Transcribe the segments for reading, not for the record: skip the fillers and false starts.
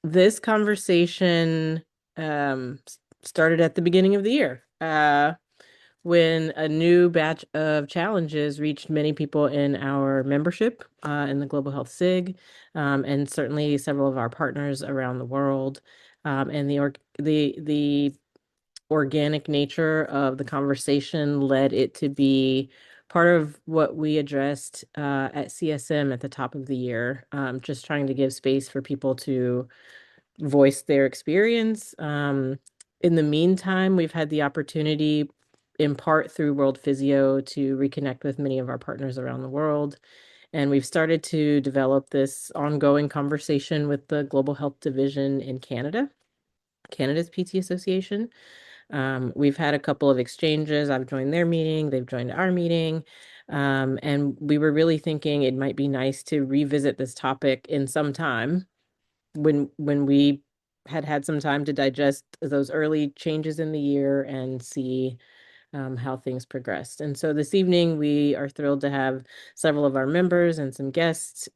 This conversation started at the beginning of the year when a new batch of challenges reached many people in our membership in the Global Health SIG, and certainly several of our partners around the world. And the organic nature of the conversation led it to be part of what we addressed at CSM at the top of the year, just trying to give space for people to voice their experience. In the meantime, we've had the opportunity, in part through World Physio, to reconnect with many of our partners around the world. And we've started to develop this ongoing conversation with the Global Health Division in Canada, Canada's PT Association. We've had a couple of exchanges. I've joined their meeting, they've joined our meeting. And we were really thinking it might be nice to revisit this topic in some time when we had some time to digest those early changes in the year and see how things progressed. And so this evening, we are thrilled to have several of our members and some guests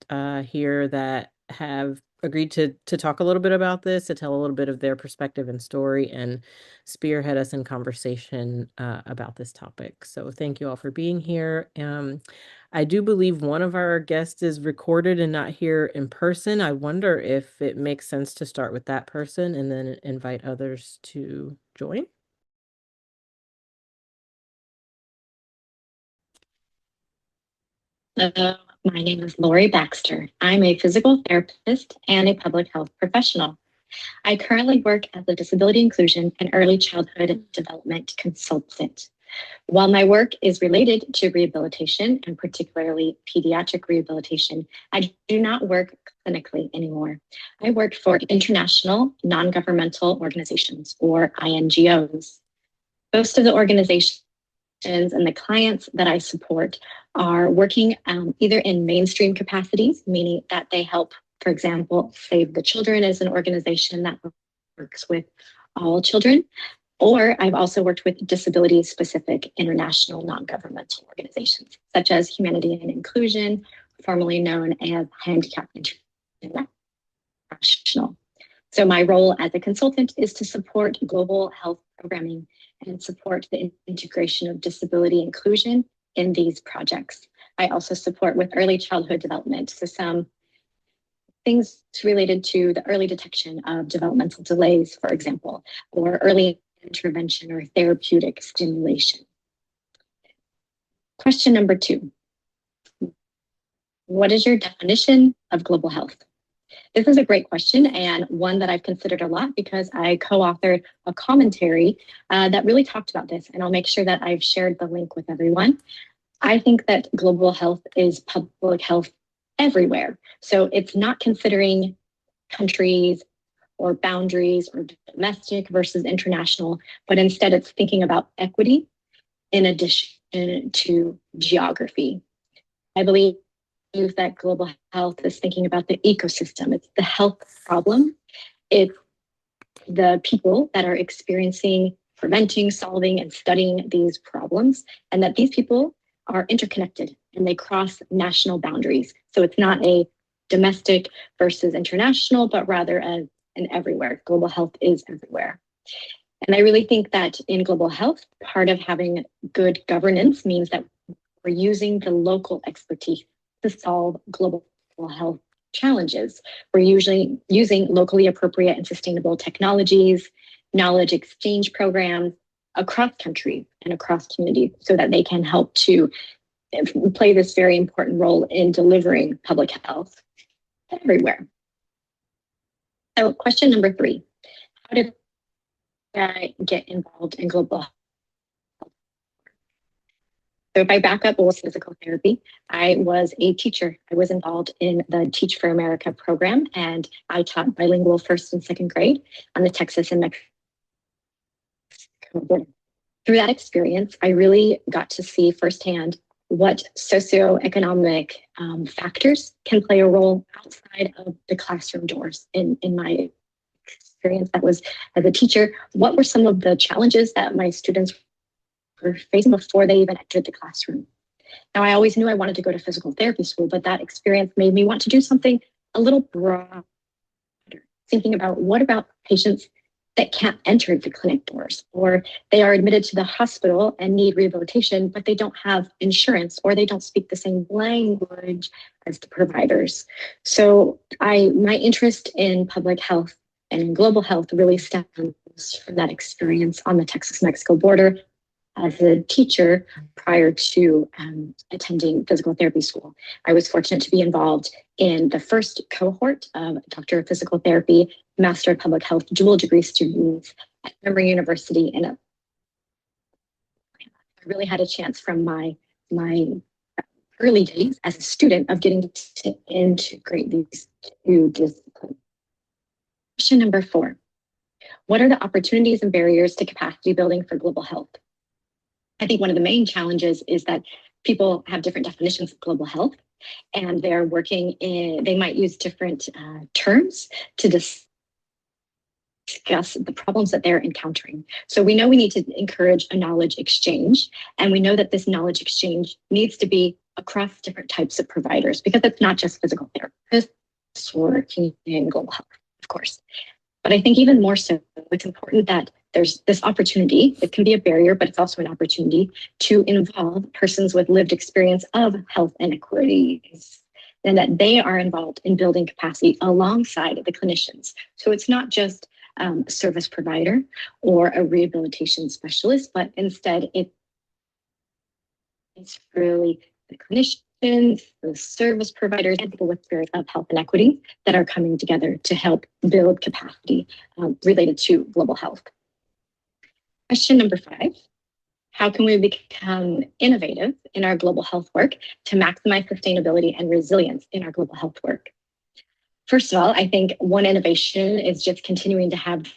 here that have agreed to talk a little bit about this, to tell a little bit of their perspective and story, and spearhead us in conversation about this topic. So thank you all for being here. I do believe one of our guests is recorded and not here in person. I wonder if it makes sense to start with that person and then invite others to join. Hello, my name is Lori Baxter. I'm a physical therapist and a public health professional. I currently work as a disability inclusion and early childhood development consultant. While my work is related to rehabilitation and particularly pediatric rehabilitation, I do not work clinically anymore. I work for international non-governmental organizations, or INGOs. Most of the organizations and the clients that I support are working either in mainstream capacities, meaning that they help, for example, Save the Children as an organization that works with all children. Or I've also worked with disability-specific international non-governmental organizations, such as Humanity and Inclusion, formerly known as Handicap International. So my role as a consultant is to support global health programming and support the integration of disability inclusion in these projects. I also support with early childhood development, so some things related to the early detection of developmental delays, for example, or early intervention or therapeutic stimulation. Question number 2. What is your definition of global health? This is a great question and one that I've considered a lot because I co-authored a commentary that really talked about this, and I'll make sure that I've shared the link with everyone. I think that global health is public health everywhere. So it's not considering countries or boundaries or domestic versus international, but instead it's thinking about equity in addition to geography. I believe that global health is thinking about the ecosystem. It's the health problem. It's the people that are experiencing, preventing, solving, and studying these problems, and that these people are interconnected and they cross national boundaries. So it's not a domestic versus international, but rather an everywhere. Global health is everywhere. And I really think that in global health, part of having good governance means that we're using the local expertise to solve global health challenges. We're usually using locally appropriate and sustainable technologies, knowledge exchange programs across countries and across communities so that they can help to play this very important role in delivering public health everywhere. So question number 3, how did I get involved in global health? So if I back up, what was physical therapy? I was a teacher. I was involved in the Teach for America program, and I taught bilingual first and second grade on the Texas and Mexico border. Through that experience, I really got to see firsthand what socioeconomic factors can play a role outside of the classroom doors. In my experience, that was as a teacher, what were some of the challenges that my students were facing before they even entered the classroom? Now, I always knew I wanted to go to physical therapy school, but that experience made me want to do something a little broader. thinking about what about patients that can't enter the clinic doors, or they are admitted to the hospital and need rehabilitation, but they don't have insurance, or they don't speak the same language as the providers. So my interest in public health and in global health really stems from that experience on the Texas-Mexico border as a teacher prior to attending physical therapy school. I was fortunate to be involved in the first cohort of Doctor of Physical Therapy, Master of Public Health dual degree students at Emory University. And I really had a chance from my early days as a student of getting to integrate these two disciplines. Question number 4. What are the opportunities and barriers to capacity building for global health? I think one of the main challenges is that people have different definitions of global health, and they're they might use different terms to discuss the problems that they're encountering. So we know we need to encourage a knowledge exchange, and we know that this knowledge exchange needs to be across different types of providers, because it's not just physical therapists working in global health, of course. But I think even more so, it's important that there's this opportunity. It can be a barrier, but it's also an opportunity to involve persons with lived experience of health inequities, and that they are involved in building capacity alongside the clinicians. So it's not just a service provider or a rehabilitation specialist, but instead it's really the clinicians, the service providers, and people with experience of health inequity that are coming together to help build capacity related to global health. Question number 5. How can we become innovative in our global health work to maximize sustainability and resilience in our global health work? First of all, I think one innovation is just continuing to have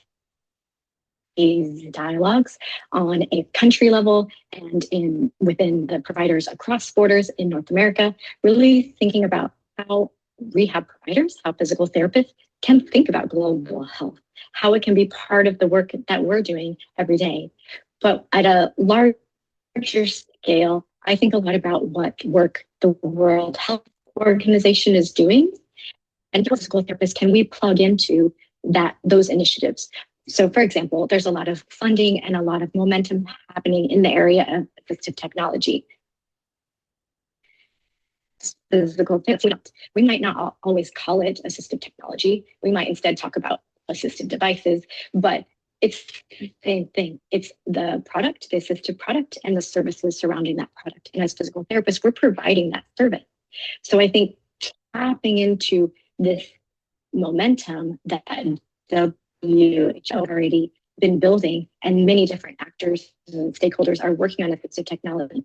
these dialogues on a country level and within the providers across borders in North America, really thinking about how rehab providers, how physical therapists can think about global health, how it can be part of the work that we're doing every day. But at a larger scale, I think a lot about what work the World Health Organization is doing, and physical therapists, can we plug into those initiatives? So, for example, there's a lot of funding and a lot of momentum happening in the area of assistive technology. Physical therapy, we might not always call it assistive technology. We might instead talk about assistive devices, but it's the same thing. It's the product, the assistive product, and the services surrounding that product. And as physical therapists, we're providing that service. So I think tapping into this momentum that WHO already been building, and many different actors and stakeholders are working on assistive technology.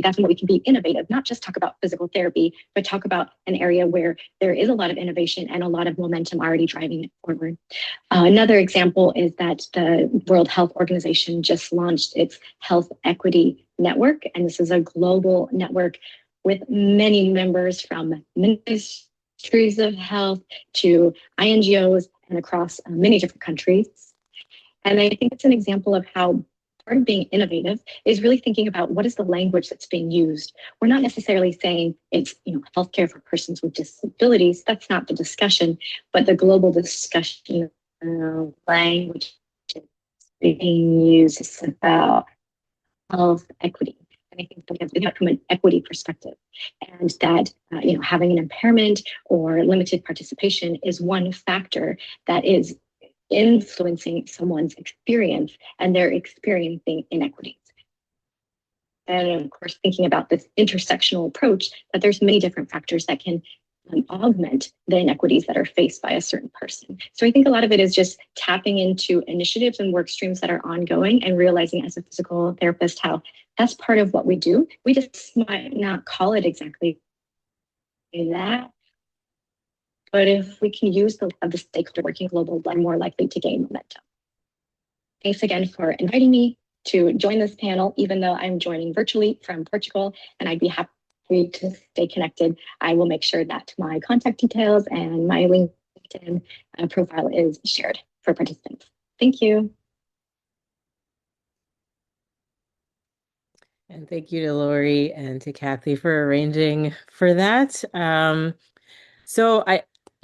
That's when we can be innovative, not just talk about physical therapy, but talk about an area where there is a lot of innovation and a lot of momentum already driving it forward. Another example is that the World Health Organization just launched its Health Equity Network, and this is a global network with many members from ministries of health to INGOs and across many different countries. And I think it's an example of how part of being innovative is really thinking about what is the language that's being used. We're not necessarily saying it's healthcare for persons with disabilities. That's not the discussion, but the global discussion of language being used is about health equity. And I think that from an equity perspective, and that having an impairment or limited participation is one factor that is influencing someone's experience, and they're experiencing inequities. And of course, thinking about this intersectional approach, that there's many different factors that can augment the inequities that are faced by a certain person. So I think a lot of it is just tapping into initiatives and work streams that are ongoing, and realizing as a physical therapist how that's part of what we do. We just might not call it exactly that, but if we can use the stakeholder working global, we're more likely to gain momentum. Thanks again for inviting me to join this panel, even though I'm joining virtually from Portugal, and I'd be happy to stay connected. I will make sure that my contact details and my LinkedIn profile is shared for participants. Thank you. And thank you to Lori and to Kathy for arranging for that. So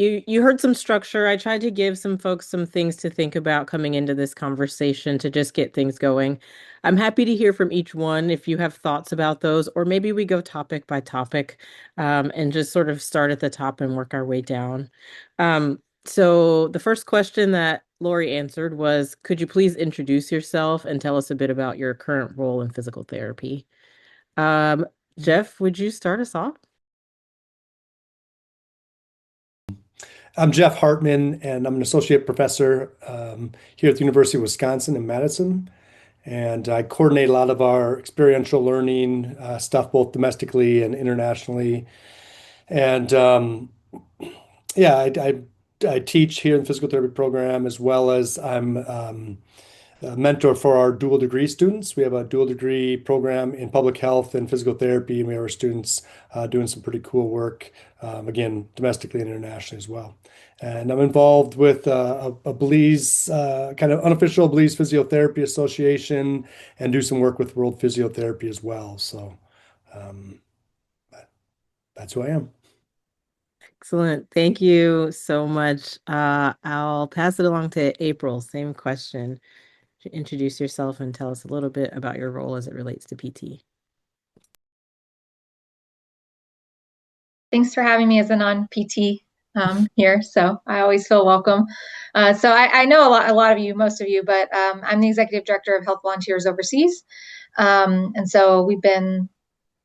you heard some structure. I tried to give some folks some things to think about coming into this conversation to just get things going. I'm happy to hear from each one if you have thoughts about those, or maybe we go topic by topic, and just sort of start at the top and work our way down. So the first question that Lori answered was, could you please introduce yourself and tell us a bit about your current role in physical therapy? Jeff, would you start us off? I'm Jeff Hartman, and I'm an associate professor here at the University of Wisconsin in Madison. And I coordinate a lot of our experiential learning stuff, both domestically and internationally. And yeah, I teach here in the physical therapy program, as well as I'm a mentor for our dual degree students. We have a dual degree program in public health and physical therapy, and we have our students doing some pretty cool work, again, domestically and internationally as well. And I'm involved with a Belize, kind of unofficial Belize Physiotherapy Association, and do some work with World Physiotherapy as well. So um, that's who I am. Excellent. Thank you so much. I'll pass it along to April. Same question. Introduce yourself and tell us a little bit about your role as it relates to PT. Thanks for having me as a non-PT here. So I always feel welcome. So I know a lot of you, most of you, but I'm the executive director of Health Volunteers Overseas. And so we've been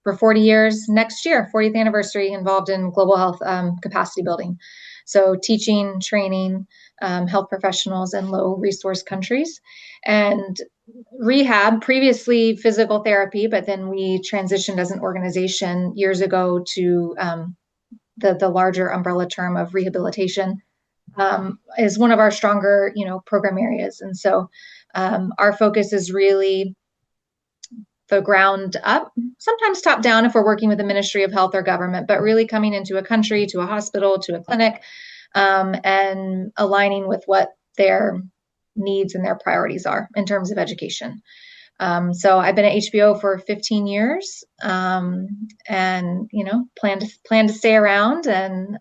for 40 years next year, 40th anniversary, involved in global health capacity building. So teaching, training health professionals in low resource countries, and rehab, previously physical therapy, but then we transitioned as an organization years ago to the larger umbrella term of rehabilitation, is one of our stronger, program areas. And so our focus is really the ground up, sometimes top down if we're working with the Ministry of Health or government, but really coming into a country, to a hospital, to a clinic, and aligning with what their needs and their priorities are in terms of education. So I've been at HBO for 15 years, and plan to stay around, and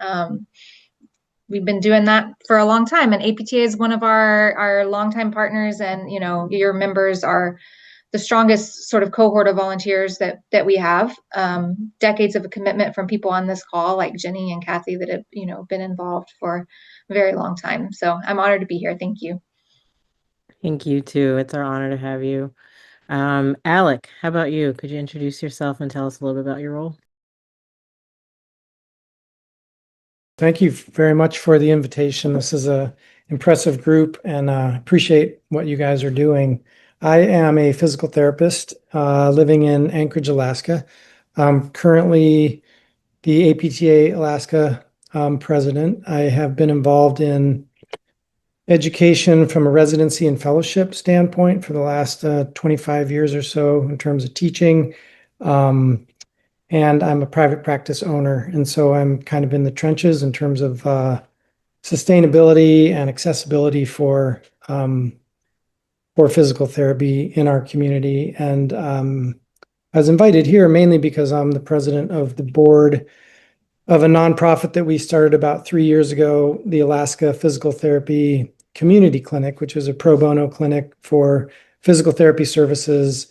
we've been doing that for a long time. And APTA is one of our longtime partners, and your members are the strongest sort of cohort of volunteers that we have. Decades of a commitment from people on this call, like Jenny and Kathy, that have been involved for a very long time. So I'm honored to be here. Thank you. Thank you too. It's our honor to have you. Alec, how about you? Could you introduce yourself and tell us a little bit about your role? Thank you very much for the invitation. This is a impressive group, and appreciate what you guys are doing. I am a physical therapist living in Anchorage, Alaska. I'm currently the APTA Alaska president. I have been involved in education from a residency and fellowship standpoint for the last 25 years or so in terms of teaching. And I'm a private practice owner. And so I'm kind of in the trenches in terms of sustainability and accessibility for physical therapy in our community. And I was invited here mainly because I'm the president of the board of a nonprofit that we started about 3 years ago, the Alaska Physical Therapy Community Clinic, which is a pro bono clinic for physical therapy services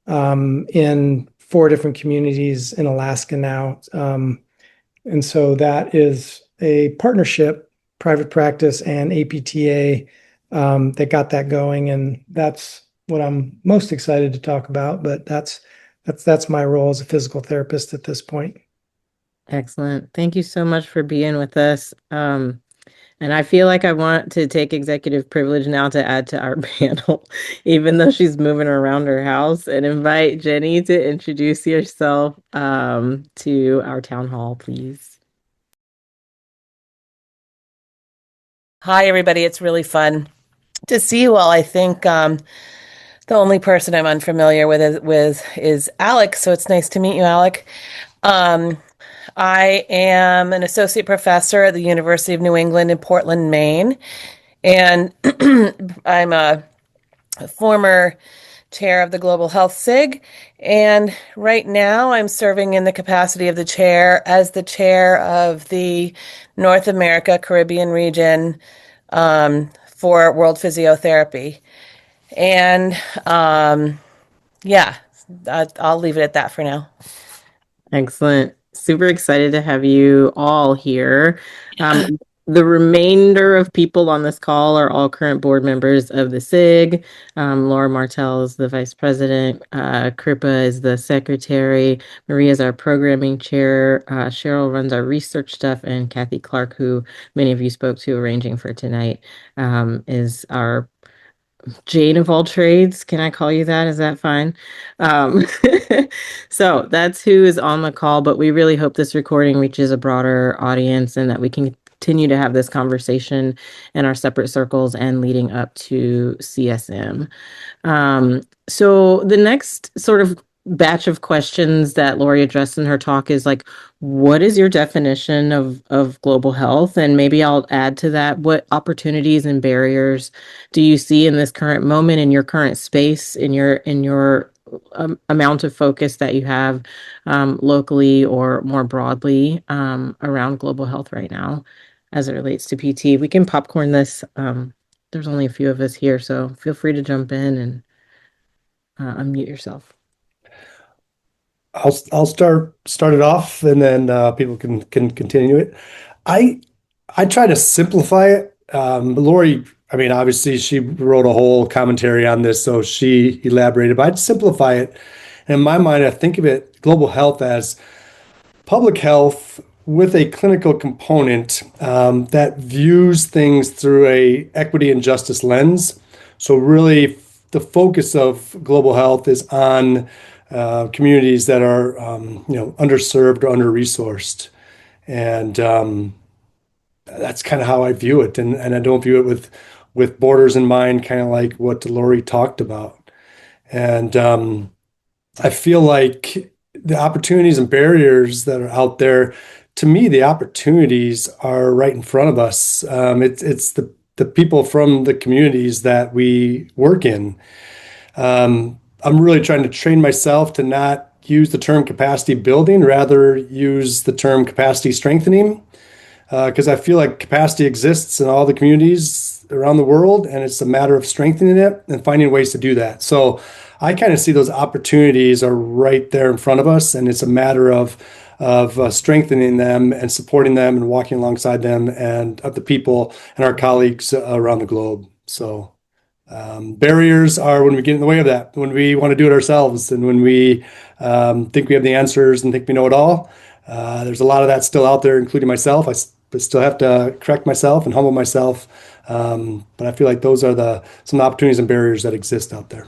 in 4 different communities in Alaska now. And so that is a partnership, private practice and APTA, that got that going. And that's what I'm most excited to talk about. But that's my role as a physical therapist at this point. Excellent. Thank you so much for being with us. And I feel like I want to take executive privilege now to add to our panel, even though she's moving around her house, and invite Jenny to introduce yourself to our town hall, please. Hi, everybody. It's really fun to see you all. I think the only person I'm unfamiliar with is Alec, so it's nice to meet you, Alec. I am an associate professor at the University of New England in Portland, Maine, and I'm a former chair of the Global Health SIG. And right now I'm serving in the capacity of the chair as the chair of the North America Caribbean region for World Physiotherapy. And yeah, I'll leave it at that for now. Excellent. Super excited to have you all here. The remainder of people on this call are all current board members of the SIG. Laura Martell is the vice president. Kripa is the secretary. Maria is our programming chair. Cheryl runs our research stuff. And Kathy Clark, who many of you spoke to arranging for tonight, is our Jane of all trades. Can I call you that? Is that fine? Um, so that's who is on the call, but we really hope this recording reaches a broader audience and that we can continue to have this conversation in our separate circles and leading up to CSM. So the next sort of batch of questions that Lori addressed in her talk is like, what is your definition of global health? And maybe I'll add to that, what opportunities and barriers do you see in this current moment, in your current space, in your amount of focus that you have locally or more broadly around global health right now as it relates to PT? We can popcorn this. There's only a few of us here, so feel free to jump in and unmute yourself. I'll start it off, and then people can continue it. I try to simplify it. Lori, I mean, obviously she wrote a whole commentary on this, so she elaborated, but I'd simplify it. And in my mind, I think of it global health as public health with a clinical component that views things through a equity and justice lens. So really, the focus of global health is on communities that are, underserved or under-resourced, and that's kind of how I view it. And I don't view it with borders in mind, kind of like what Lori talked about. And I feel like the opportunities and barriers that are out there, to me, the opportunities are right in front of us. It's the people from the communities that we work in. I'm really trying to train myself to not use the term capacity building, rather use the term capacity strengthening, because I feel like capacity exists in all the communities around the world, and it's a matter of strengthening it and finding ways to do that. So I kind of see those opportunities are right there in front of us, and it's a matter of strengthening them and supporting them and walking alongside them and of the people and our colleagues around the globe. So barriers are when we get in the way of that, when we want to do it ourselves, and when we think we have the answers and think we know it all. There's a lot of that still out there, including myself. I still have to correct myself and humble myself. But I feel like those are some opportunities and barriers that exist out there.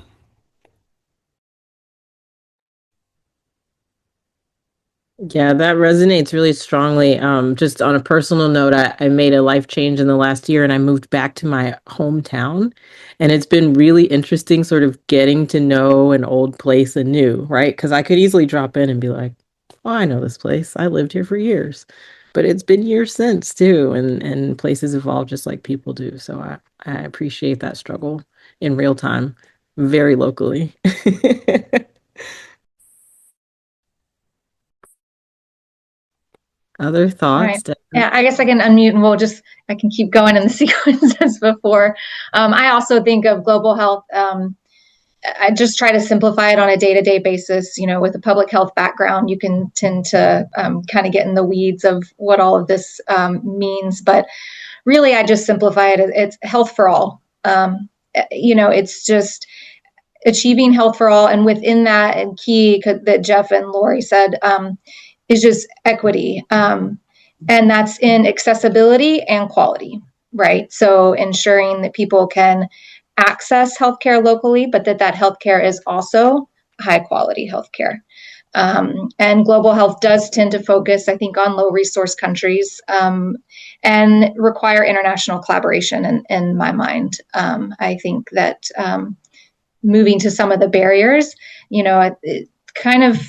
Yeah, that resonates really strongly. Just on a personal note, I made a life change in the last year and I moved back to my hometown. And it's been really interesting sort of getting to know an old place anew, right? Because I could easily drop in and be like, oh, I know this place. I lived here for years. But it's been years since too, and places evolve just like people do. So I appreciate that struggle in real time, very locally. Other thoughts? Right. Yeah, I guess I can unmute and I can keep going in the sequence as before. I also think of global health. I just try to simplify it on a day-to-day basis. You know, with a public health background, you can tend to kind of get in the weeds of what all of this means. But really, I just simplify it. It's health for all. It's just achieving health for all. And within that, and key that Jeff and Lori said, is just equity. And that's in accessibility and quality, right? So ensuring that people can access healthcare locally, but that healthcare is also high quality healthcare. And global health does tend to focus, I think, on low resource countries and require international collaboration in my mind. I think that moving to some of the barriers, it kind of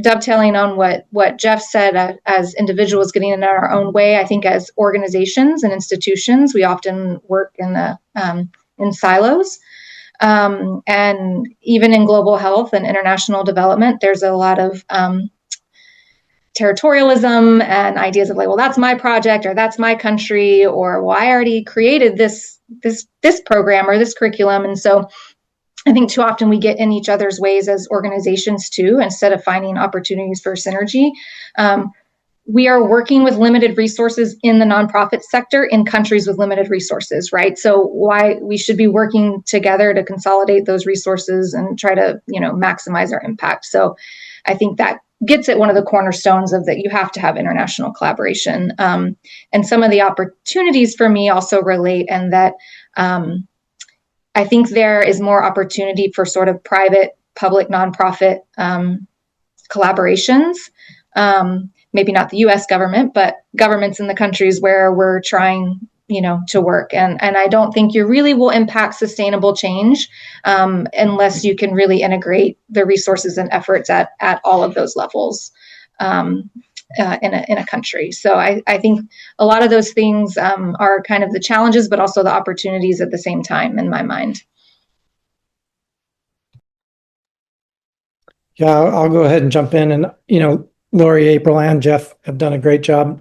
dovetailing on what Jeff said, as individuals getting in our own way, I think as organizations and institutions, we often work in silos. And even in global health and international development, there's a lot of territorialism and ideas of like, well, that's my project, or that's my country, or well, I already created this program or this curriculum. And so I think too often we get in each other's ways as organizations too, instead of finding opportunities for synergy. We are working with limited resources in the nonprofit sector in countries with limited resources, right? So why we should be working together to consolidate those resources and try to, maximize our impact. So I think that gets at one of the cornerstones of that you have to have international collaboration. And some of the opportunities for me also relate, and that I think there is more opportunity for sort of private, public, nonprofit collaborations. Maybe not the US government, but governments in the countries where we're trying, to work. And I don't think you really will impact sustainable change unless you can really integrate the resources and efforts at all of those levels in a country. So I think a lot of those things are kind of the challenges, but also the opportunities at the same time in my mind. Yeah, I'll go ahead and jump in. And, Lori, April, and Jeff have done a great job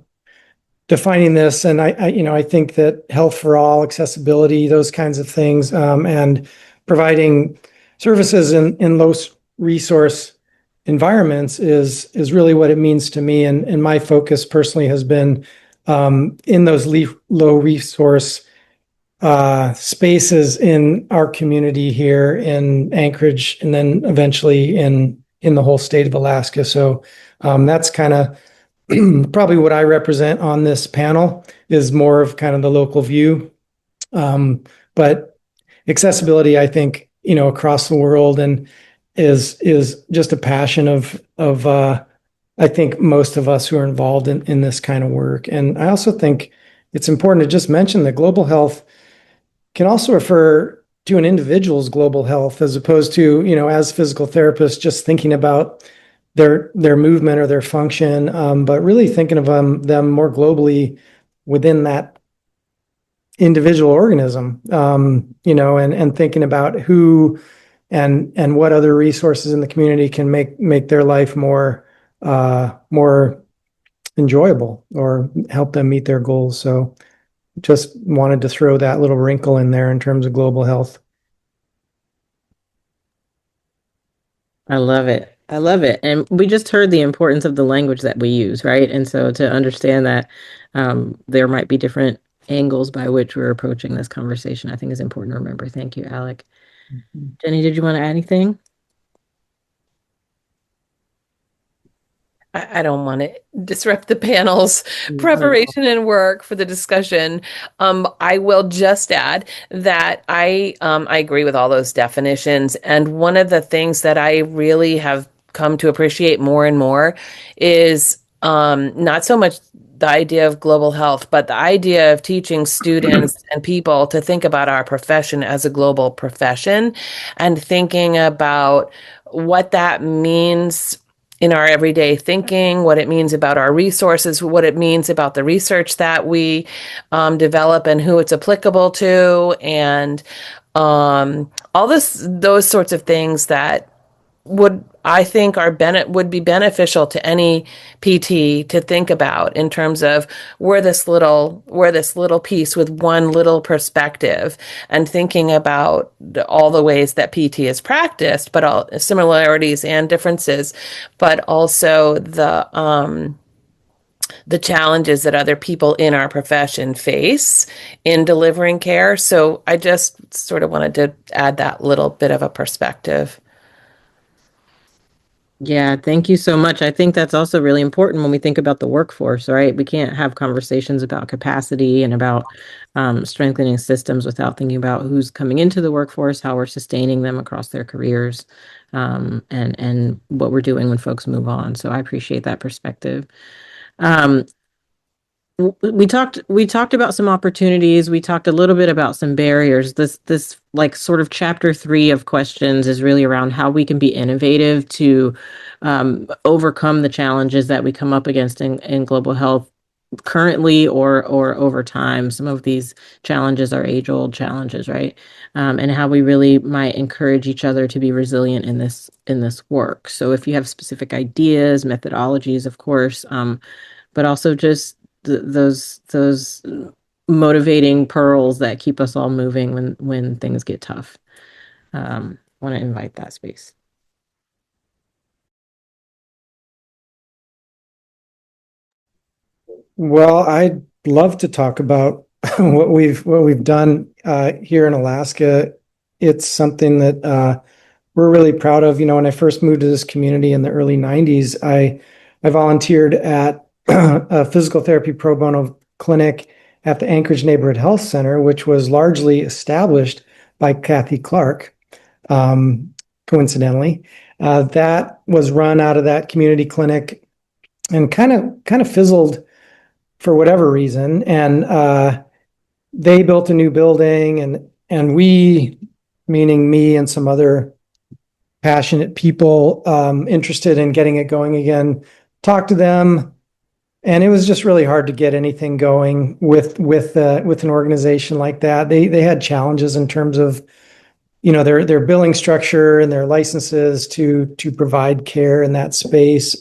defining this. And I think that health for all, accessibility, those kinds of things, and providing services in low resource environments is really what it means to me. And my focus personally has been in those low resource spaces in our community here in Anchorage, and then eventually in the whole state of Alaska. So that's kind of probably what I represent on this panel, is more of kind of the local view. But accessibility, I think, across the world, and is just a passion of I think most of us who are involved in this kind of work. And I also think it's important to just mention that global health can also refer to an individual's global health, as opposed to, as physical therapists, just thinking about their movement or their function, but really thinking of them more globally within that individual organism, and thinking about who and what other resources in the community can make their life more enjoyable or help them meet their goals. So just wanted to throw that little wrinkle in there in terms of global health. I love it. I love it. And we just heard the importance of the language that we use, right? And so to understand that there might be different angles by which we're approaching this conversation, I think is important to remember. Thank you, Alec. Jenny, did you want to add anything? I don't want to disrupt the panel's preparation and work for the discussion. I will just add that I agree with all those definitions. And one of the things that I really have come to appreciate more and more is not so much the idea of global health, but the idea of teaching students and people to think about our profession as a global profession, and thinking about what that means in our everyday thinking, what it means about our resources, what it means about the research that we develop and who it's applicable to, and all those sorts of things that I think would be beneficial to any PT to think about, in terms of we're this little piece with one little perspective, and thinking about all the ways that PT is practiced, but all similarities and differences, but also the challenges that other people in our profession face in delivering care. So I just sort of wanted to add that little bit of a perspective. Yeah, thank you so much. I think that's also really important when we think about the workforce, right? We can't have conversations about capacity and about strengthening systems without thinking about who's coming into the workforce, how we're sustaining them across their careers, and what we're doing when folks move on. So I appreciate that perspective. We talked about some opportunities. We talked a little bit about some barriers. This like sort of chapter 3 of questions is really around how we can be innovative to overcome the challenges that we come up against in global health currently or over time. Some of these challenges are age-old challenges, right? And how we really might encourage each other to be resilient in this work. So if you have specific ideas, methodologies, of course, but also just those motivating pearls that keep us all moving when things get tough. Want to invite that space. Well, I'd love to talk about what we've done here in Alaska. It's something that we're really proud of. You know, when I first moved to this community in the early 90s, I volunteered at a physical therapy pro bono clinic at the Anchorage Neighborhood Health Center, which was largely established by Kathy Clark, coincidentally. That was run out of that community clinic and kind of fizzled for whatever reason. And they built a new building, and we, meaning me and some other passionate people interested in getting it going again, talked to them. And it was just really hard to get anything going with an organization like that. They had challenges in terms of, you know, their billing structure and their licenses to provide care in that space.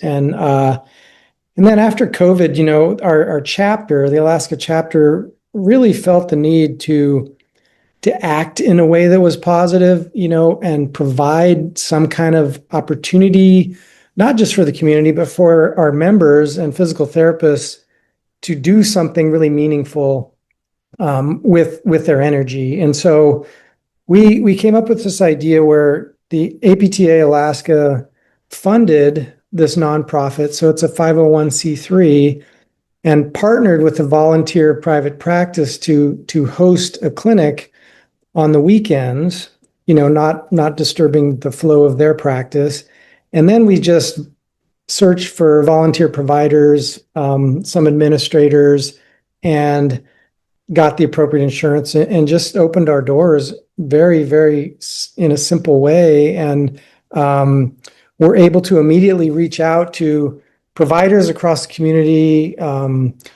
And then after COVID, you know, our chapter, the Alaska chapter, really felt the need to act in a way that was positive, you know, and provide some kind of opportunity, not just for the community, but for our members and physical therapists to do something really meaningful with their energy. And so we came up with this idea where the APTA Alaska funded this nonprofit, so it's a 501c3, and partnered with a volunteer private practice to host a clinic on the weekends, you know, not disturbing the flow of their practice. And then we just searched for volunteer providers, some administrators, and got the appropriate insurance and just opened our doors very, very in a simple way. And we're able to immediately reach out to providers across the community,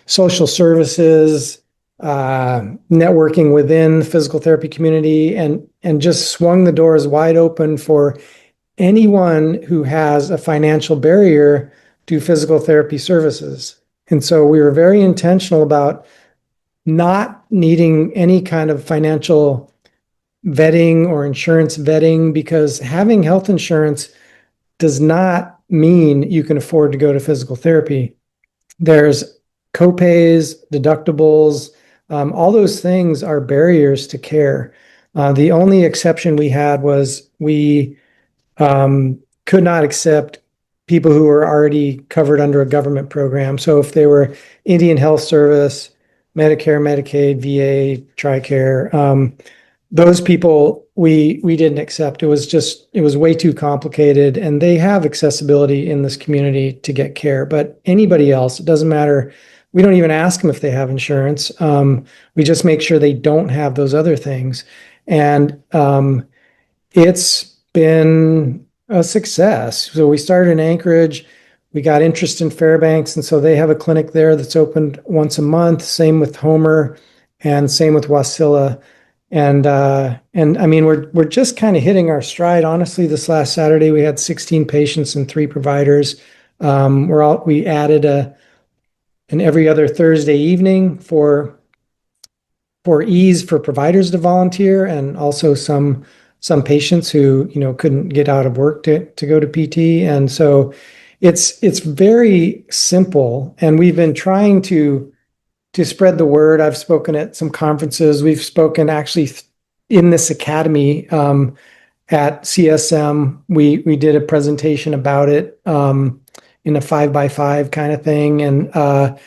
social services, networking within the physical therapy community, and just swung the doors wide open for anyone who has a financial barrier to physical therapy services. And so we were very intentional about not needing any kind of financial vetting or insurance vetting, because having health insurance does not mean you can afford to go to physical therapy. There's copays, deductibles, all those things are barriers to care. The only exception we had was we could not accept people who were already covered under a government program. So if they were Indian Health Service, Medicare, Medicaid, VA, TRICARE, those people we didn't accept. It was way too complicated, and they have accessibility in this community to get care. But anybody else, it doesn't matter. We don't even ask them if they have insurance. We just make sure they don't have those other things. And it's been a success. So we started in Anchorage. We got interest in Fairbanks, and so they have a clinic there that's opened once a month. Same with Homer, and same with Wasilla. And I mean, we're just kind of hitting our stride. Honestly, this last Saturday we had 16 patients and 3 providers. We added an every other Thursday evening for ease for providers to volunteer, and also some patients who, you know, couldn't get out of work to go to PT. And so it's very simple, and we've been trying to spread the word. I've spoken at some conferences. We've spoken actually in this academy at CSM. We did a presentation about it in a 5x5 kind of thing. And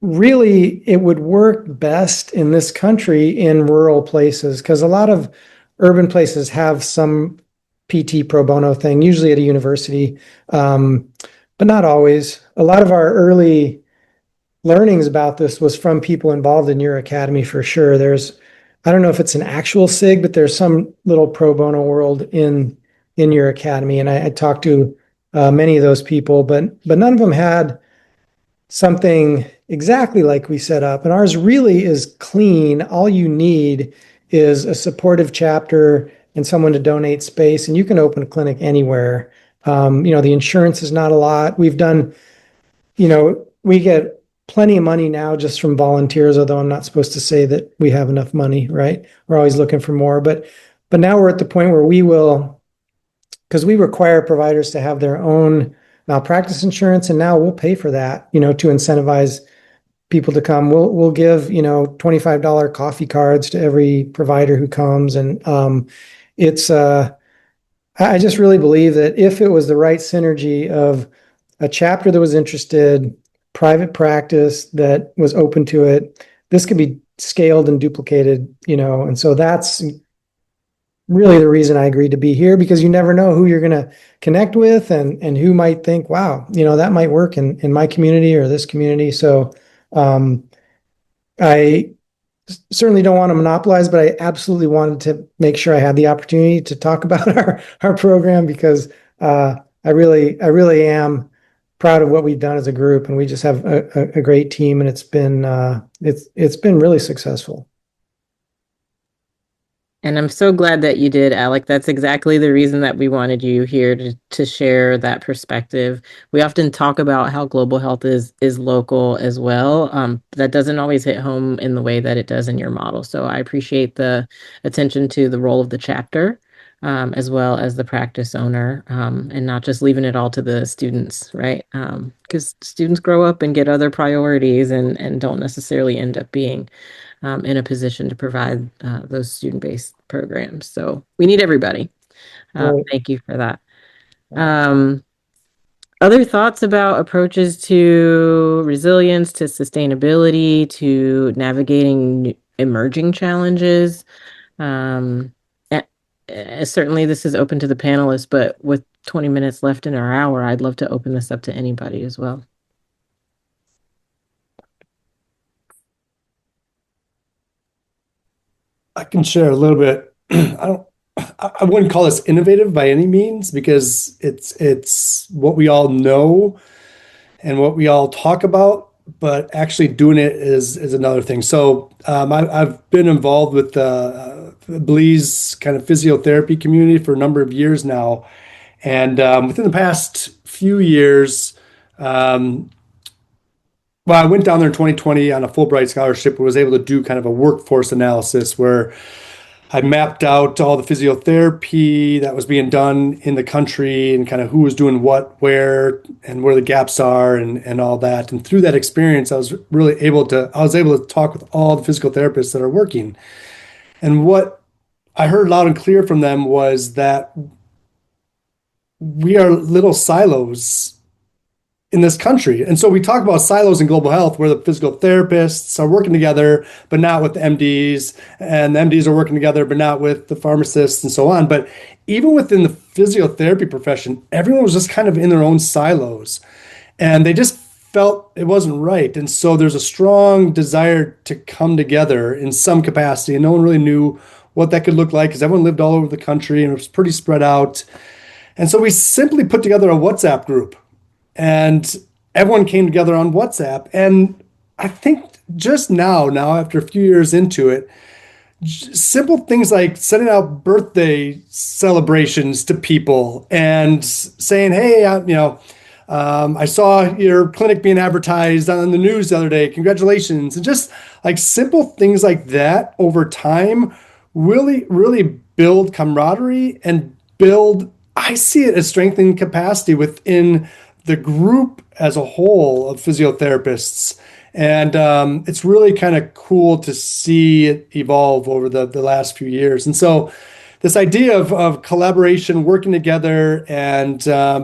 really, it would work best in this country in rural places, because a lot of urban places have some PT pro bono thing, usually at a university, but not always. A lot of our early learnings about this was from people involved in your academy, for sure. I don't know if it's an actual SIG, but there's some little pro bono world in your academy. And I talked to many of those people, but none of them had something exactly like we set up. And ours really is clean. All you need is a supportive chapter and someone to donate space, and you can open a clinic anywhere. The insurance is not a lot. We've done, we get plenty of money now just from volunteers, although I'm not supposed to say that we have enough money, right? We're always looking for more. But now we're at the point where we will, because we require providers to have their own malpractice insurance, and now we'll pay for that, to incentivize people to come. We'll give, $25 coffee cards to every provider who comes. And it's I just really believe that if it was the right synergy of a chapter that was interested, private practice that was open to it, this could be scaled and duplicated, and so that's really the reason I agreed to be here, because you never know who you're going to connect with and who might think, wow, that might work in my community or this community. So I certainly don't want to monopolize, but I absolutely wanted to make sure I had the opportunity to talk about our program, because I really am proud of what we've done as a group, and we just have a great team, and it's been really successful. And I'm so glad that you did, Alec. That's exactly the reason that we wanted you here to share that perspective. We often talk about how global health is local as well. That doesn't always hit home in the way that it does in your model. So I appreciate the attention to the role of the chapter, as well as the practice owner, and not just leaving it all to the students, right? Because students grow up and get other priorities and don't necessarily end up being in a position to provide those student-based programs. So we need everybody. Right. Thank you for that. Other thoughts about approaches to resilience, to sustainability, to navigating emerging challenges? Certainly this is open to the panelists, but with 20 minutes left in our hour, I'd love to open this up to anybody as well. I can share a little bit. I wouldn't call this innovative by any means, because it's what we all know and what we all talk about, but actually doing it is another thing. So I've been involved with the Belize kind of physiotherapy community for a number of years now, and within the past few years, I went down there in 2020 on a Fulbright scholarship and was able to do kind of a workforce analysis where I mapped out all the physiotherapy that was being done in the country and kind of who was doing what, where, and where the gaps are and all that. And through that experience, I was able to talk with all the physical therapists that are working. And what I heard loud and clear from them was that we are little silos in this country. And so we talk about silos in global health where the physical therapists are working together, but not with the MDs, and the MDs are working together, but not with the pharmacists and so on. But even within the physiotherapy profession, everyone was just kind of in their own silos, and they just felt it wasn't right. And so there's a strong desire to come together in some capacity, and no one really knew what that could look like because everyone lived all over the country and it was pretty spread out. And so we simply put together a WhatsApp group, and everyone came together on WhatsApp. And I think just now after a few years into it, simple things like sending out birthday celebrations to people and saying, hey, I saw your clinic being advertised on the news the other day. Congratulations. And just like simple things like that over time really, really build camaraderie and I see it as strengthening capacity within the group as a whole of physiotherapists. And it's really kind of cool to see it evolve over the last few years. And so this idea of collaboration, working together, and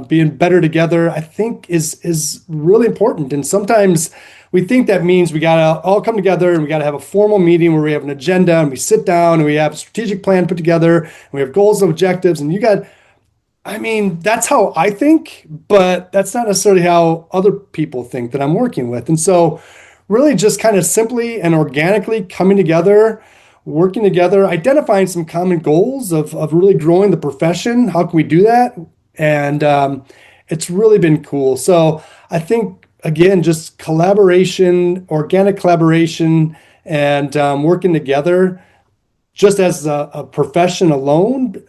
being better together, I think is really important. And sometimes we think that means we got to all come together and we got to have a formal meeting where we have an agenda and we sit down and we have a strategic plan put together and we have goals and objectives. And that's how I think, but that's not necessarily how other people think that I'm working with. And so really just kind of simply and organically coming together, working together, identifying some common goals of really growing the profession. How can we do that? And it's really been cool. So I think again, just collaboration, organic collaboration, and working together. Just as a profession alone,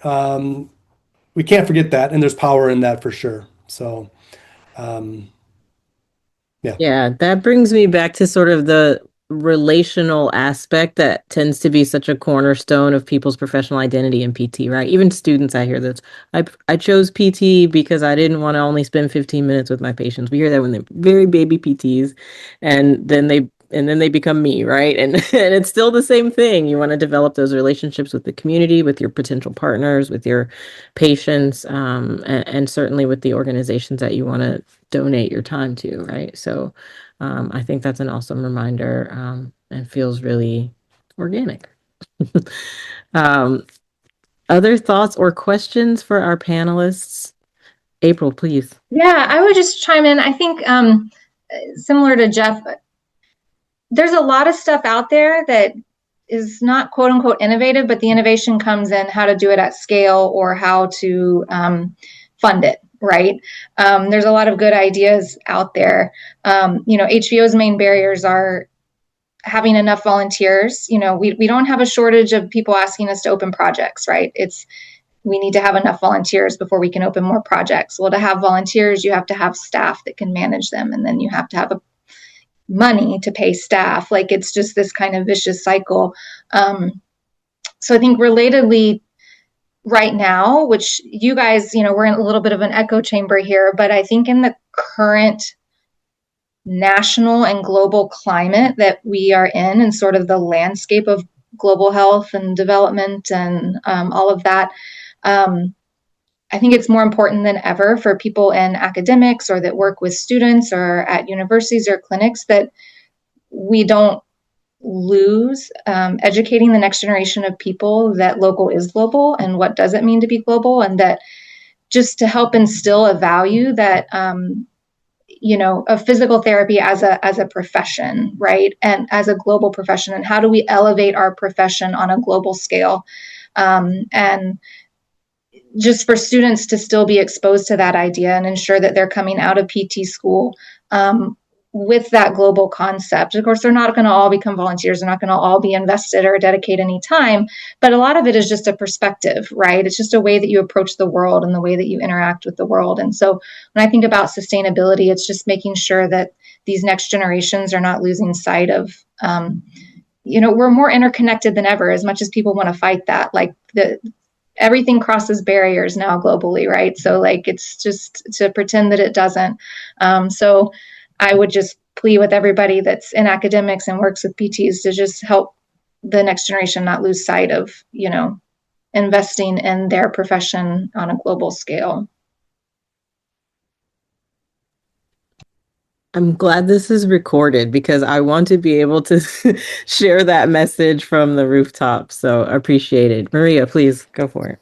we can't forget that, and there's power in that for sure. So, yeah. Yeah, that brings me back to sort of the relational aspect that tends to be such a cornerstone of people's professional identity in PT, right? Even students, I hear this. I chose PT because I didn't want to only spend 15 minutes with my patients. We hear that when they're very baby PTs, and then they become me, right? And and it's still the same thing. You want to develop those relationships with the community, with your potential partners, with your patients, and certainly with the organizations that you want to donate your time to, right? So I think that's an awesome reminder, and feels really organic. um, Other thoughts or questions for our panelists? April, please. Yeah, I would just chime in. I think similar to Jeff, there's a lot of stuff out there that is not quote unquote innovative, but the innovation comes in how to do it at scale or how to fund it, right? There's a lot of good ideas out there. HVO's main barriers are having enough volunteers. We don't have a shortage of people asking us to open projects, right? We need to have enough volunteers before we can open more projects. Well, to have volunteers, you have to have staff that can manage them, and then you have to have money to pay staff. Like, it's just this kind of vicious cycle. So I think relatedly right now, which you guys, we're in a little bit of an echo chamber here, but I think in the current national and global climate that we are in, and sort of the landscape of global health and development and all of that, I think it's more important than ever for people in academics or that work with students or at universities or clinics that we don't lose educating the next generation of people that local is global and what does it mean to be global, and that just to help instill a value that of physical therapy as a profession, right, and as a global profession, and how do we elevate our profession on a global scale, and just for students to still be exposed to that idea and ensure that they're coming out of PT school with that global concept. Of course, they're not going to all become volunteers. They're not going to all be invested or dedicate any time, but a lot of it is just a perspective, right? It's just a way that you approach the world and the way that you interact with the world. And so when I think about sustainability, it's just making sure that these next generations are not losing sight of, we're more interconnected than ever, as much as people want to fight that. Like, everything crosses barriers now globally, right? So it's just to pretend that it doesn't. So I would just plead with everybody that's in academics and works with PTs to just help the next generation not lose sight of, investing in their profession on a global scale. I'm glad this is recorded because I want to be able to share that message from the rooftop. So appreciate it. Maria, please go for it.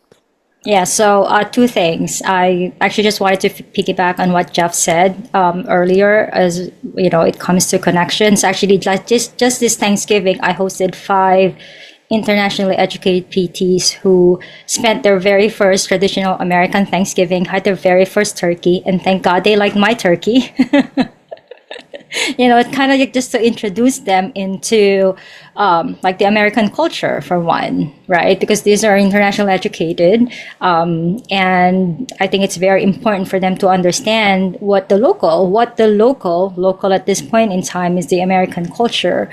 Yeah, so two things. I actually just wanted to piggyback on what Jeff said earlier, as it comes to connections. Actually, just this Thanksgiving, I hosted 5 internationally educated PTs who spent their very first traditional American Thanksgiving, had their very first turkey, and thank God they liked my turkey. It's kind of just to introduce them into the American culture, for one, right? Because these are internationally educated. And I think it's very important for them to understand what the local at this point in time is the American culture,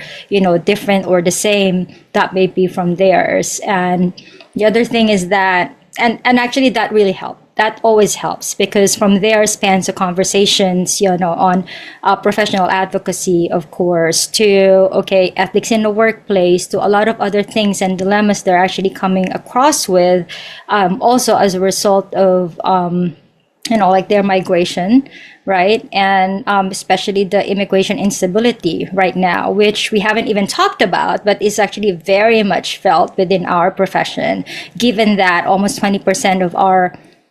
different or the same that may be from theirs. And the other thing is that, and actually that really helped. That always helps, because from there spans the conversations, on professional advocacy, of course, to, ethics in the workplace, to a lot of other things and dilemmas they're actually coming across with, also as a result of, their migration, right? And especially the immigration instability right now, which we haven't even talked about, but is actually very much felt within our profession, given that almost 20% of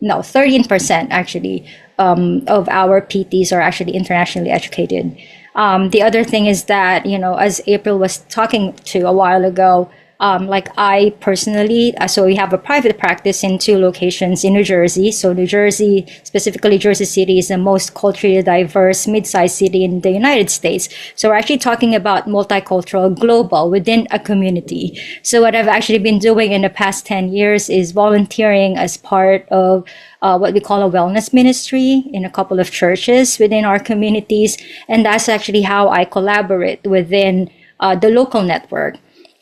13% actually of our PTs are actually internationally educated. The other thing is that, as April was talking to a while ago, Like I personally, so we have a private practice in 2 locations in New Jersey. So New Jersey, specifically Jersey City, is the most culturally diverse mid-sized city in the United States. So we're actually talking about multicultural, global within a community. So what I've actually been doing in the past 10 years is volunteering as part of what we call a wellness ministry in a couple of churches within our communities. And that's actually how I collaborate within the local network.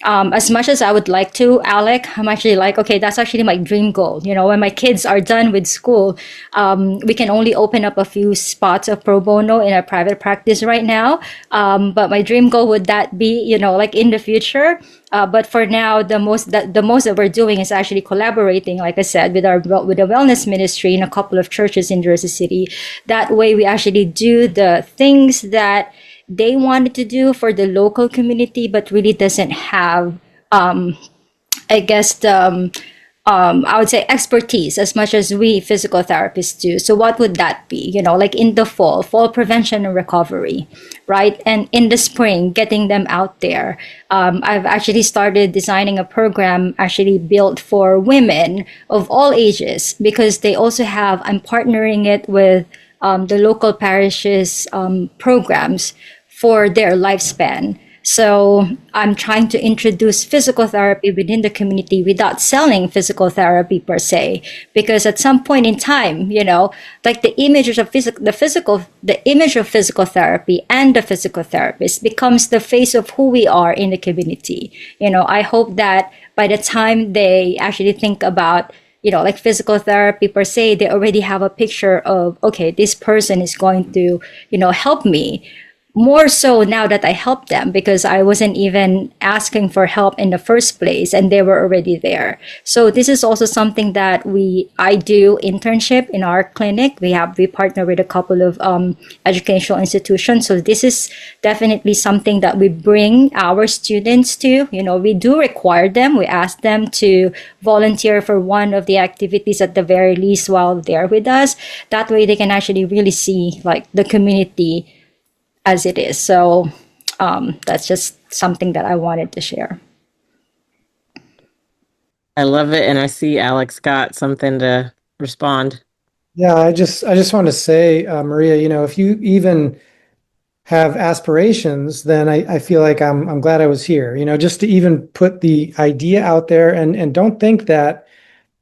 As much as I would like to, Alec, I'm actually like, okay, that's actually my dream goal. You know, when my kids are done with school, we can only open up a few spots of pro bono in a private practice right now. But my dream goal would that be, you know, like in the future. But for now, the most that we're doing is actually collaborating, like I said, with the wellness ministry in a couple of churches in Jersey City. That way, we actually do the things that they wanted to do for the local community, but really doesn't have, I guess, I would say expertise as much as we physical therapists do. So what would that be? You know, like in the fall prevention and recovery, right? And in the spring, getting them out there. I've actually started designing a program actually built for women of all ages, because they also have, I'm partnering it with the local parishes programs for their lifespan. So I'm trying to introduce physical therapy within the community without selling physical therapy per se, because at some point in time, you know, like the image of the image of physical therapy and the physical therapist becomes the face of who we are in the community. You know, I hope that by the time they actually think about, you know, like physical therapy per se, they already have a picture of, okay, this person is going to, you know, help me. More so now that I helped them, because I wasn't even asking for help in the first place and they were already there. So this is also something that I do internship in our clinic. We partner with a couple of educational institutions. So this is definitely something that we bring our students to. You know, we do require them. We ask them to volunteer for one of the activities at the very least while they're with us. That way they can actually really see like the community as it is. So that's just something that I wanted to share. I love it. And I see Alex got something to respond. Yeah, I just want to say, Maria, you know, if you even have aspirations, then I feel like I'm glad I was here, you know, just to even put the idea out there, and don't think that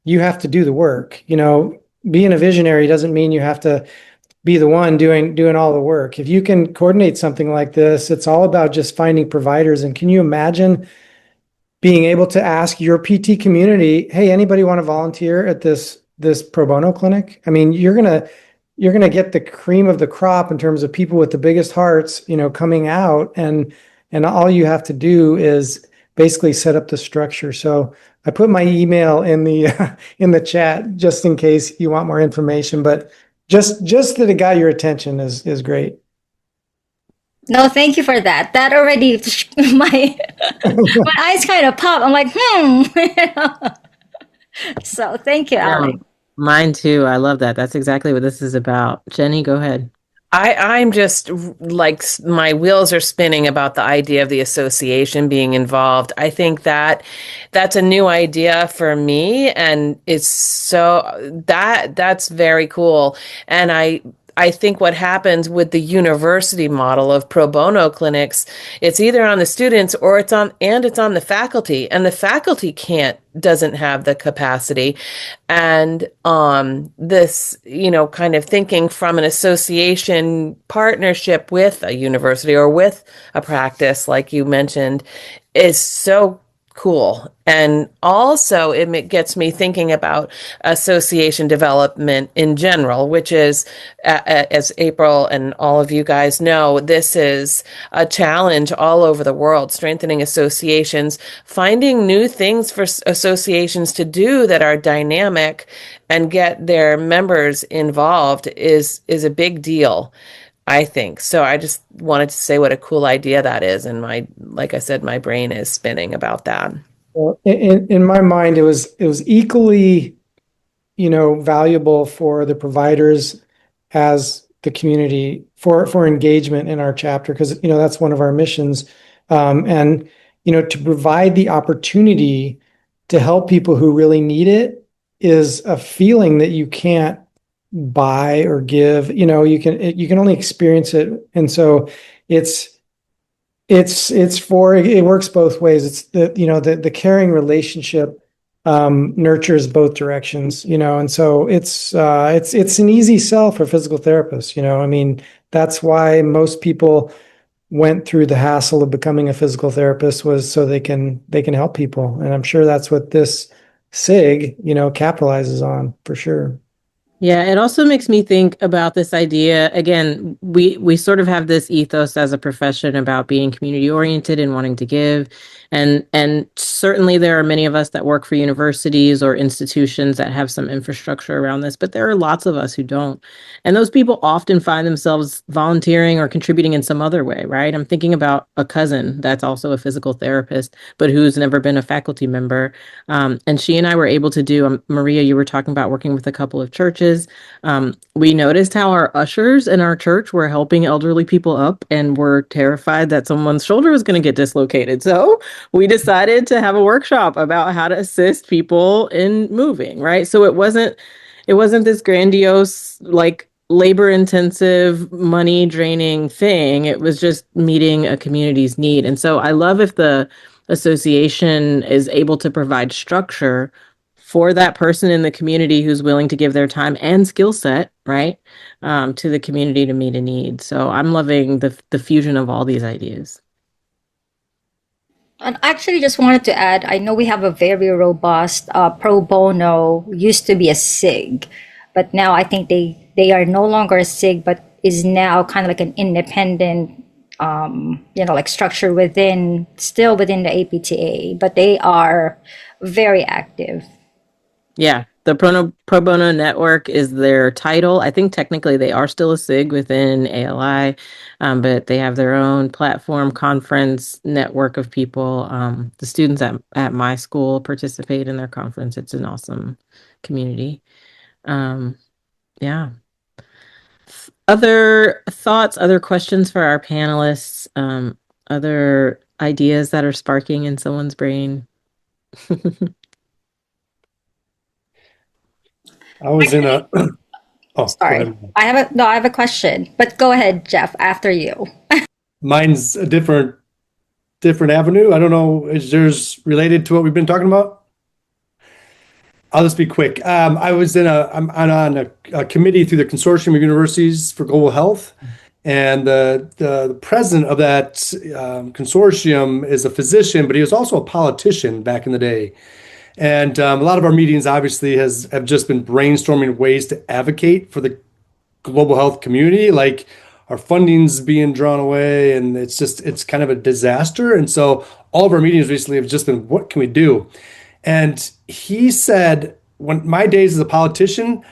you have to do the work. You know, being a visionary doesn't mean you have to be the one doing all the work. If you can coordinate something like this, it's all about just finding providers. And can you imagine being able to ask your PT community, hey, anybody want to volunteer at this pro bono clinic? I mean, you're gonna get the cream of the crop in terms of people with the biggest hearts, you know, coming out, and all you have to do is basically set up the structure. So I put my email in the in the chat just in case you want more information, but just that it got your attention is great. No, thank you for that. That already my eyes kind of pop. I'm like, So thank you, Alec. Mine too. I love that. That's exactly what this is about. Jenny, go ahead. I'm just like, my wheels are spinning about the idea of the association being involved. I think that that's a new idea for me, and it's so that's very cool. And I think what happens with the university model of pro bono clinics, it's either on the students or it's on the faculty, and the faculty doesn't have the capacity. And this, you know, kind of thinking from an association partnership with a university or with a practice, like you mentioned, is so cool. And also it gets me thinking about association development in general, which is, as April and all of you guys know, this is a challenge all over the world, strengthening associations, finding new things for associations to do that are dynamic and get their members involved is a big deal, I think. So I just wanted to say what a cool idea that is. And like I said, my brain is spinning about that. Well, in my mind, it was equally, you know, valuable for the providers as the community for engagement in our chapter, because, you know, that's one of our missions. And to provide the opportunity to help people who really need it is a feeling that you can't buy or give. You can only experience it. And so it works both ways. It's the caring relationship nurtures both directions, and so it's an easy sell for physical therapists. I mean, that's why most people went through the hassle of becoming a physical therapist, was so they can help people. And I'm sure that's what this SIG, capitalizes on for sure. Yeah, it also makes me think about this idea. Again, we sort of have this ethos as a profession about being community oriented and wanting to give. And certainly there are many of us that work for universities or institutions that have some infrastructure around this, but there are lots of us who don't. And those people often find themselves volunteering or contributing in some other way, right? I'm thinking about a cousin that's also a physical therapist, but who's never been a faculty member. And she and I were able to do, Maria, you were talking about working with a couple of churches. We noticed how our ushers in our church were helping elderly people up and were terrified that someone's shoulder was going to get dislocated. So we decided to have a workshop about how to assist people in moving, right? So it wasn't this grandiose, like labor intensive, money draining thing. It was just meeting a community's need. And so I love if the association is able to provide structure for that person in the community who's willing to give their time and skill set, right, to the community to meet a need. So I'm loving the fusion of all these ideas. And actually, just wanted to add, I know we have a very robust pro bono, used to be a SIG, but now I think they are no longer a SIG, but is now kind of like an independent, like structure still within the APTA, but they are very active. Yeah, the Pro Bono Network is their title. I think technically they are still a SIG within ALI, but they have their own platform, conference, network of people. The students at my school participate in their conference. It's an awesome community. Yeah. Other thoughts, other questions for our panelists, other ideas that are sparking in someone's brain? I was in a oh, Sorry, I have a question, but go ahead, Jeff, after you. Mine's a different avenue. I don't know. Is yours related to what we've been talking about? I'll just be quick. I'm on a committee through the Consortium of Universities for Global Health, and the president of that consortium is a physician, but he was also a politician back in the day. And a lot of our meetings obviously have just been brainstorming ways to advocate for the global health community. Like our funding's being drawn away, and it's kind of a disaster. And so all of our meetings recently have just been, what can we do? And he said, when my days as a politician,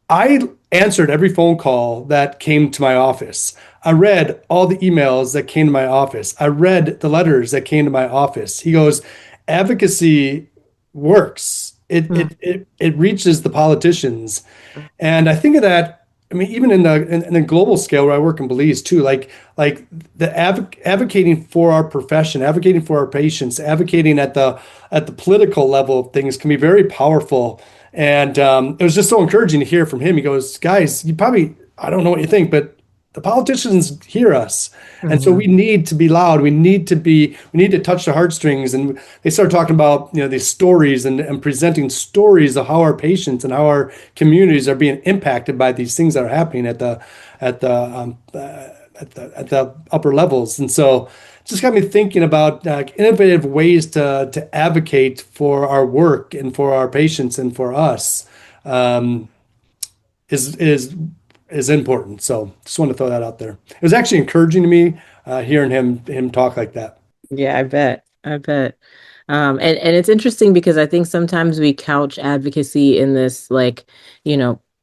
I answered every phone call that came to my office. I read all the emails that came to my office. I read the letters that came to my office. He goes, advocacy works. It reaches the politicians. And I think of that, I mean, even in the global scale where I work in Belize too, like the advocating for our profession, advocating for our patients, advocating at the political level of things can be very powerful. And it was just so encouraging to hear from him. He goes, guys, I don't know what you think, but the politicians hear us. Mm-hmm. And so we need to be loud. We need to touch the heartstrings. And they start talking about, these stories and presenting stories of how our patients and how our communities are being impacted by these things that are happening at the upper levels. And so it just got me thinking about innovative ways to advocate for our work and for our patients and for us is important. So just want to throw that out there. It was actually encouraging to me hearing him talk like that. Yeah, I bet. And it's interesting because I think sometimes we couch advocacy in this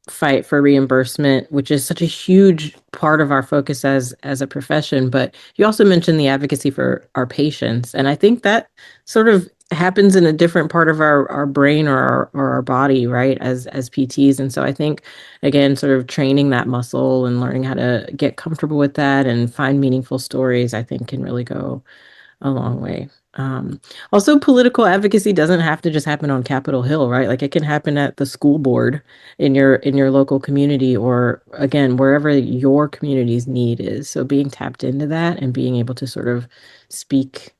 fight for reimbursement, which is such a huge part of our focus as a profession. But you also mentioned the advocacy for our patients. And I think that sort of happens in a different part of our brain or our body, right, as PTs. And so I think, again, sort of training that muscle and learning how to get comfortable with that and find meaningful stories, I think can really go a long way. Also, political advocacy doesn't have to just happen on Capitol Hill, right? Like it can happen at the school board in your local community, or again, wherever your community's need is. So being tapped into that and being able to sort of speak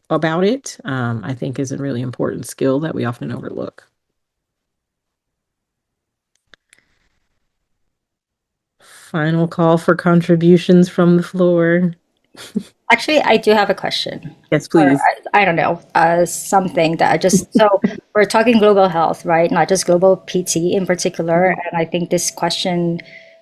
about it, I think is a really important skill that we often overlook. Final call for contributions from the floor. Actually, I do have a question. Yes, Or please. I don't know, something that I just, so we're talking global health, right? Not just global PT in particular. And I think this question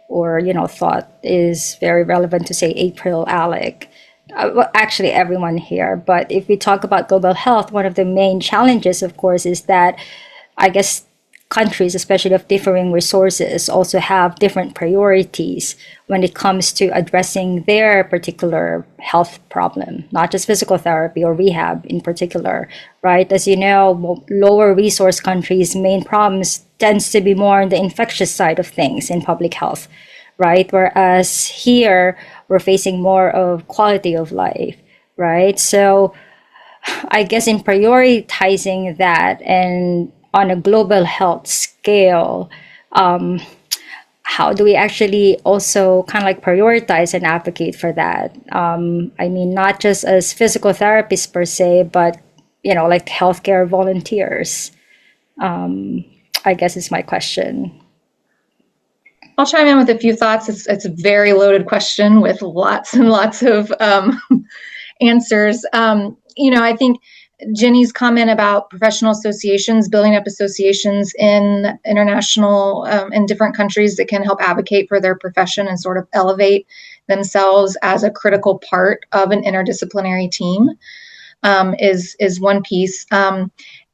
or, thought is very relevant to say April, Alec, well, actually everyone here. But if we talk about global health, one of the main challenges, of course, is that I guess countries, especially of differing resources, also have different priorities when it comes to addressing their particular health problem, not just physical therapy or rehab in particular, right? As you know, lower resource countries' main problems tends to be more on the infectious side of things in public health, right? Whereas here, we're facing more of quality of life, right? So I guess in prioritizing that and on a global health scale, how do we actually also kind of like prioritize and advocate for that? I mean, not just as physical therapists per se, but like healthcare volunteers. I guess is my question. I'll chime in with a few thoughts. It's a very loaded question with lots and lots of answers. I think Jenny's comment about professional associations, building up associations in international in different countries that can help advocate for their profession and sort of elevate themselves as a critical part of an interdisciplinary team is one piece.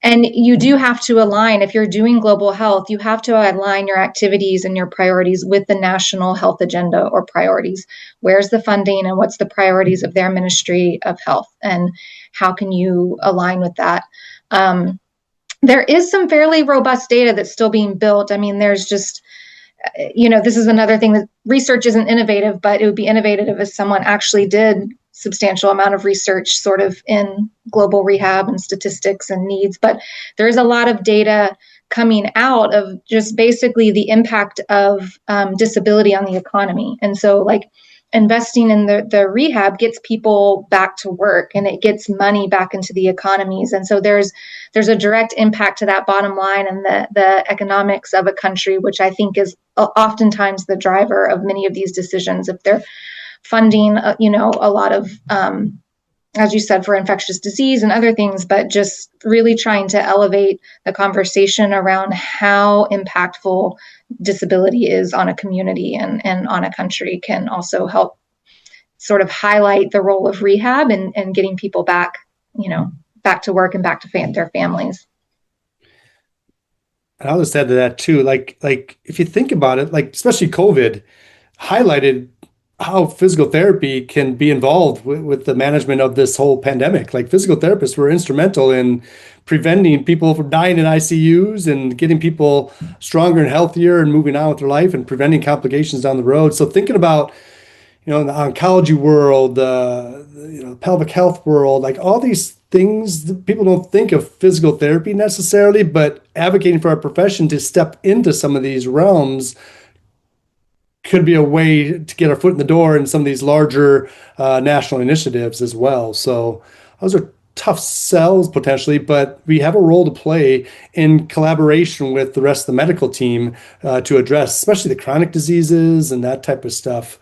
And you do have to align, if you're doing global health, you have to align your activities and your priorities with the national health agenda or priorities. Where's the funding and what's the priorities of their Ministry of Health? And how can you align with that? There is some fairly robust data that's still being built. I mean, there's just, this is another thing that research isn't innovative, but it would be innovative if someone actually did substantial amount of research sort of in global rehab and statistics and needs. But there is a lot of data coming out of just basically the impact of disability on the economy. And so like investing in the rehab gets people back to work and it gets money back into the economies. And so there's a direct impact to that bottom line and the economics of a country, which I think is oftentimes the driver of many of these decisions. If they're funding, a lot of, as you said, for infectious disease and other things, but just really trying to elevate the conversation around how impactful disability is on a community and on a country can also help sort of highlight the role of rehab and getting people back, back to work and back to their families. And I'll just add to that too, like if you think about it, like especially COVID highlighted how physical therapy can be involved with the management of this whole pandemic. Like physical therapists were instrumental in preventing people from dying in ICUs and getting people stronger and healthier and moving on with their life and preventing complications down the road. So thinking about, in the oncology world, the pelvic health world, like all these things, people don't think of physical therapy necessarily, but advocating for our profession to step into some of these realms could be a way to get our foot in the door in some of these larger national initiatives as well. So those are tough sells potentially, but we have a role to play in collaboration with the rest of the medical team to address, especially the chronic diseases and that type of stuff.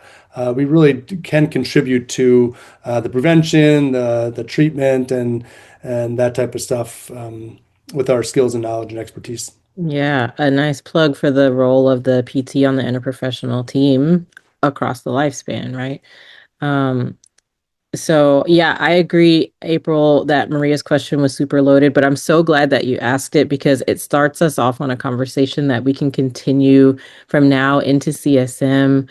We really can contribute to the prevention, the treatment, and that type of stuff with our skills and knowledge and expertise. Yeah, a nice plug for the role of the PT on the interprofessional team across the lifespan, right? So yeah, I agree, April, that Maria's question was super loaded, but I'm so glad that you asked it because it starts us off on a conversation that we can continue from now into CSM.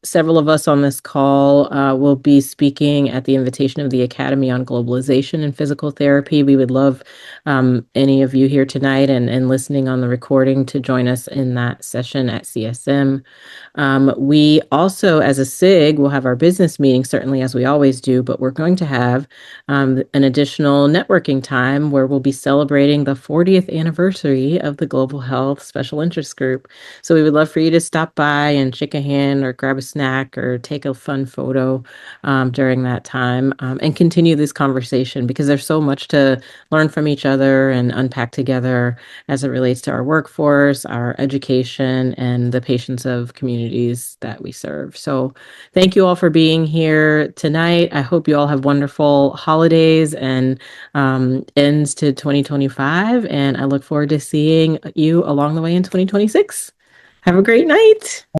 Several of us on this call will be speaking at the invitation of the Academy on Globalization and Physical Therapy. We would love any of you here tonight and listening on the recording to join us in that session at CSM. We also, as a SIG, will have our business business meeting, certainly as we always do, but we're going to have an additional networking time where we'll be celebrating the 40th anniversary of the Global Health Special Interest Group. So we would love for you to stop by and shake a hand or grab a snack or take a fun photo during that time and continue this conversation, because there's so much to learn from each other and unpack together as it relates to our workforce, our education, and the patients of communities that we serve. So thank you all for being here tonight. I hope you all have wonderful holidays and ends to 2025. And I look forward to seeing you along the way in 2026. Have a great night.